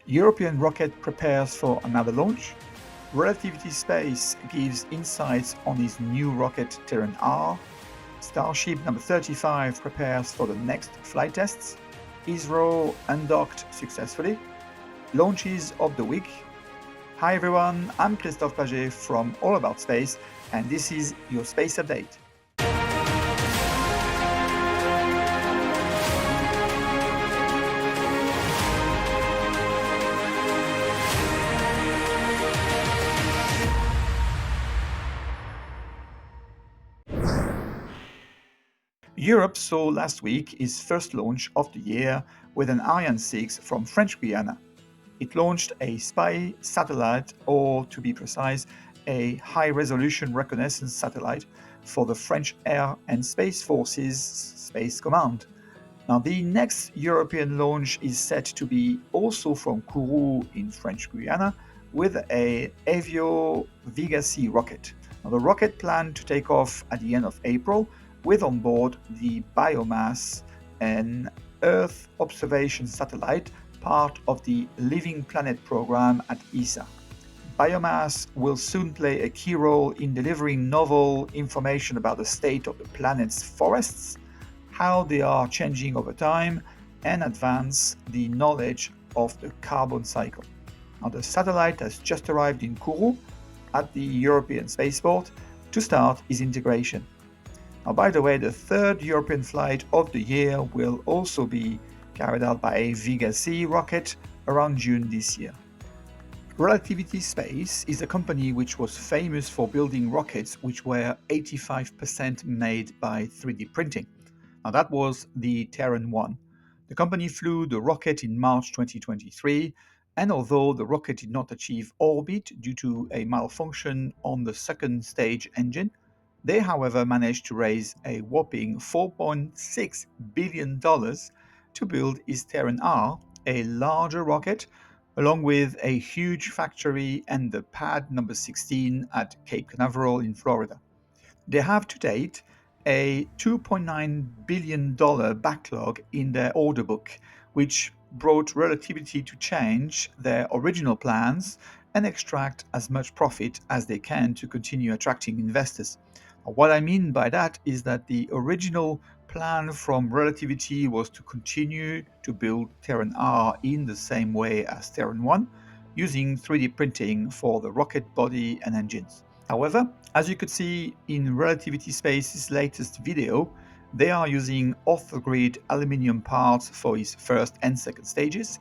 European rocket prepares for another launch. Relativity Space gives insights on his new rocket Terran R. Starship number 35 prepares for the next flight tests. ISRO undocked successfully. Launches of the week. Hi everyone, I'm Christophe Paget from All About Space, and this is your space update. Europe saw last week its first launch of the year with an Ariane 6 from French Guiana. It launched a spy satellite, or to be precise, a high-resolution reconnaissance satellite for the French Air and Space Forces Space Command. Now, the next European launch is set to be also from Kourou in French Guiana with a Avio Vega-C rocket. Now, the rocket planned to take off at the end of April with on board the biomass and Earth observation satellite, part of the Living Planet program at ESA. Biomass will soon play a key role in delivering novel information about the state of the planet's forests, how they are changing over time, and advance the knowledge of the carbon cycle. Now, the satellite has just arrived in Kourou at the European spaceport to start its integration. Now, by the way, the third European flight of the year will also be carried out by a Vega-C rocket around June this year. Relativity Space is a company which was famous for building rockets which were 85% made by 3D printing. Now, that was the Terran 1. The company flew the rocket in March 2023, and although the rocket did not achieve orbit due to a malfunction on the second stage engine, they, however, managed to raise a whopping $4.6 billion to build its Terran R, a larger rocket, along with a huge factory and the pad number 16 at Cape Canaveral in Florida. They have to date a $2.9 billion backlog in their order book, which brought Relativity to change their original plans and extract as much profit as they can to continue attracting investors. What I mean by that is that the original plan from Relativity was to continue to build Terran R in the same way as Terran 1, using 3D printing for the rocket body and engines. However, as you could see in Relativity Space's latest video, they are using off-the-grid aluminium parts for its first and second stages.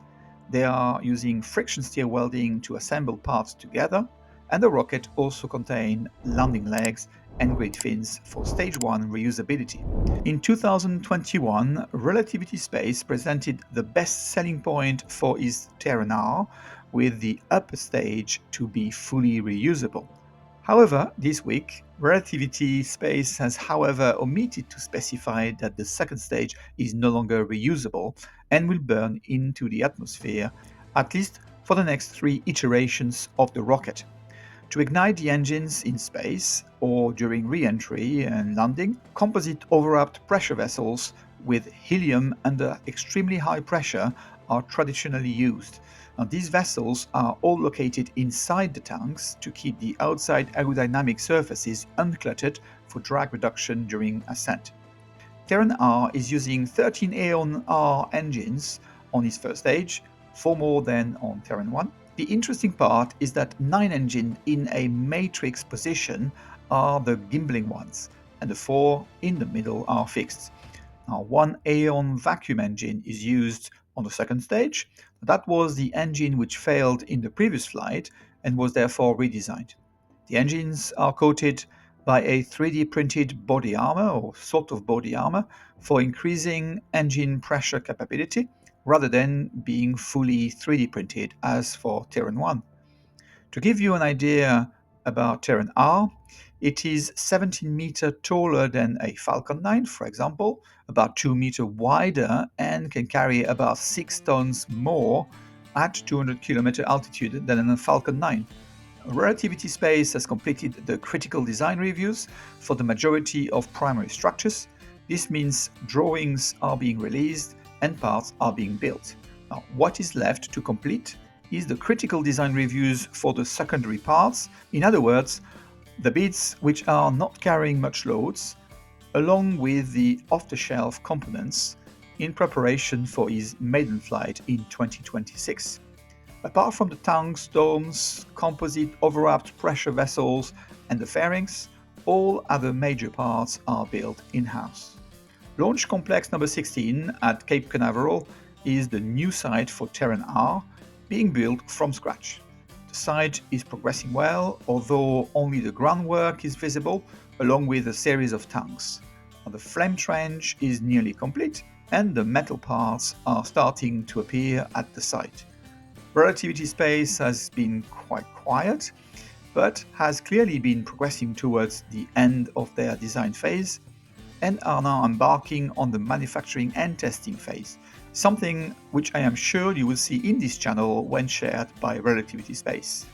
They are using friction stir welding to assemble parts together, and the rocket also contains landing legs and grid fins for stage 1 reusability. In 2021, Relativity Space presented the best selling point for its Terran R, with the upper stage to be fully reusable. However, this week, Relativity Space has omitted to specify that the second stage is no longer reusable and will burn into the atmosphere, at least for the next 3 iterations of the rocket. To ignite the engines in space or during re-entry and landing, composite overwrapped pressure vessels with helium under extremely high pressure are traditionally used. Now, these vessels are all located inside the tanks to keep the outside aerodynamic surfaces uncluttered for drag reduction during ascent. Terran R is using 13 Aeon R engines on its first stage, 4 more than on Terran 1. The interesting part is that 9 engines in a matrix position are the gimbling ones, and the 4 in the middle are fixed. Now, 1 Aeon vacuum engine is used on the second stage. That was the engine which failed in the previous flight and was therefore redesigned. The engines are coated by a 3D printed body armor, or sort of body armor, for increasing engine pressure capability, rather than being fully 3D printed as for Terran 1. To give you an idea about Terran R, it is 17 meters taller than a Falcon 9, for example, about 2 meters wider, and can carry about 6 tons more at 200 kilometer altitude than a Falcon 9. Relativity Space has completed the critical design reviews for the majority of primary structures. This means drawings are being released and parts are being built. Now, what is left to complete is the critical design reviews for the secondary parts, in other words, the bits which are not carrying much loads, along with the off-the-shelf components in preparation for his maiden flight in 2026. Apart from the tanks, domes, composite overwrapped pressure vessels, and the fairings, all other major parts are built in-house. Launch Complex number 16 at Cape Canaveral is the new site for Terran R, being built from scratch. The site is progressing well, although only the groundwork is visible, along with a series of tanks. The flame trench is nearly complete, and the metal parts are starting to appear at the site. Relativity Space has been quite quiet, but has clearly been progressing towards the end of their design phase and are now embarking on the manufacturing and testing phase, something which I am sure you will see in this channel when shared by Relativity Space.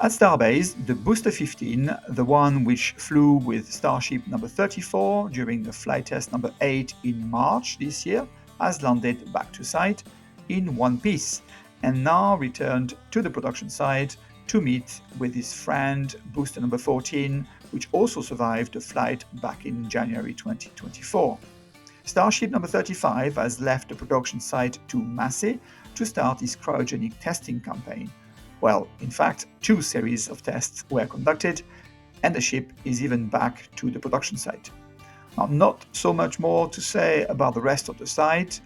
At Starbase, the Booster 15, the one which flew with Starship number 34 during the flight test number 8 in March this year, has landed back to site in one piece and now returned to the production site to meet with his friend Booster number 14, which also survived the flight back in January 2024. Starship number 35 has left the production site to Massey to start his cryogenic testing campaign. Well, in fact, 2 series of tests were conducted, and the ship is even back to the production site. Now, not so much more to say about the rest of the site,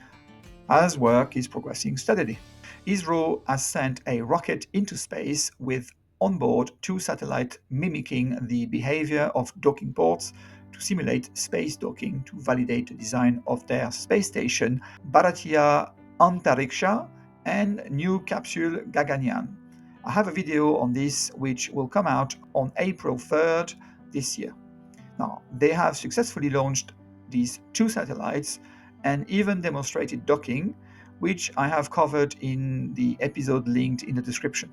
as work is progressing steadily. ISRO has sent a rocket into space with onboard 2 satellites mimicking the behavior of docking ports to simulate space docking to validate the design of their space station Bharatiya Antariksha and new capsule Gaganyaan. I have a video on this which will come out on April 3rd this year. Now, they have successfully launched these 2 satellites and even demonstrated docking, which I have covered in the episode linked in the description.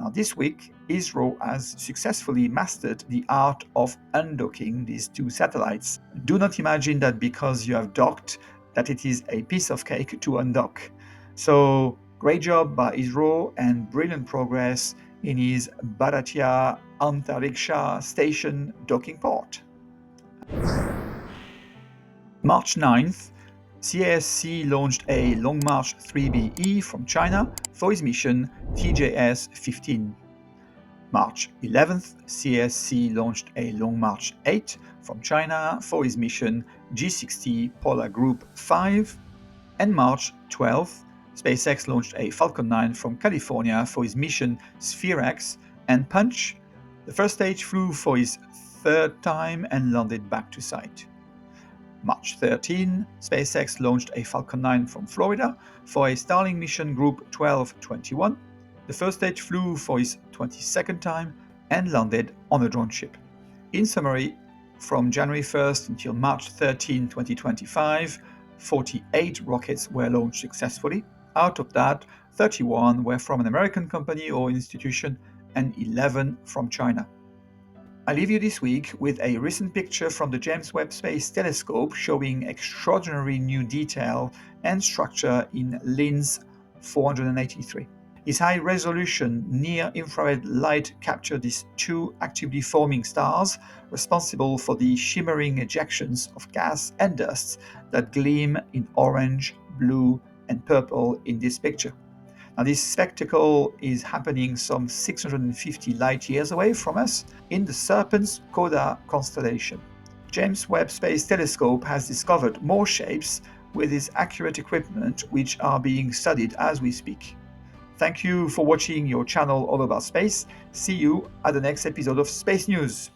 Now, this week, ISRO has successfully mastered the art of undocking these 2 satellites. Do not imagine that because you have docked, that it is a piece of cake to undock. So, great job by ISRO and brilliant progress in his Bharatiya Antariksha station docking port. March 9th, CASC launched a Long March 3BE from China for his mission TJS-15. March 11th, CASC launched a Long March 8 from China for his mission G60 Polar Group 5. And March 12th, SpaceX launched a Falcon 9 from California for his mission SphereX and Punch. The first stage flew for his 3rd time and landed back to site. March 13, SpaceX launched a Falcon 9 from Florida for a Starlink mission Group 1221. The first stage flew for his 22nd time and landed on a drone ship. In summary, from January 1st until March 13, 2025, 48 rockets were launched successfully. Out of that, 31 were from an American company or institution and 11 from China. I leave you this week with a recent picture from the James Webb Space Telescope showing extraordinary new detail and structure in LINS 483. Its high-resolution near-infrared light captured these 2 actively forming stars responsible for the shimmering ejections of gas and dust that gleam in orange, blue, and purple in this picture. Now, this spectacle is happening some 650 light years away from us in the Serpens Coda constellation. James Webb Space Telescope has discovered more shapes with its accurate equipment, which are being studied as we speak. Thank you for watching your channel All About Space. See you at the next episode of Space News.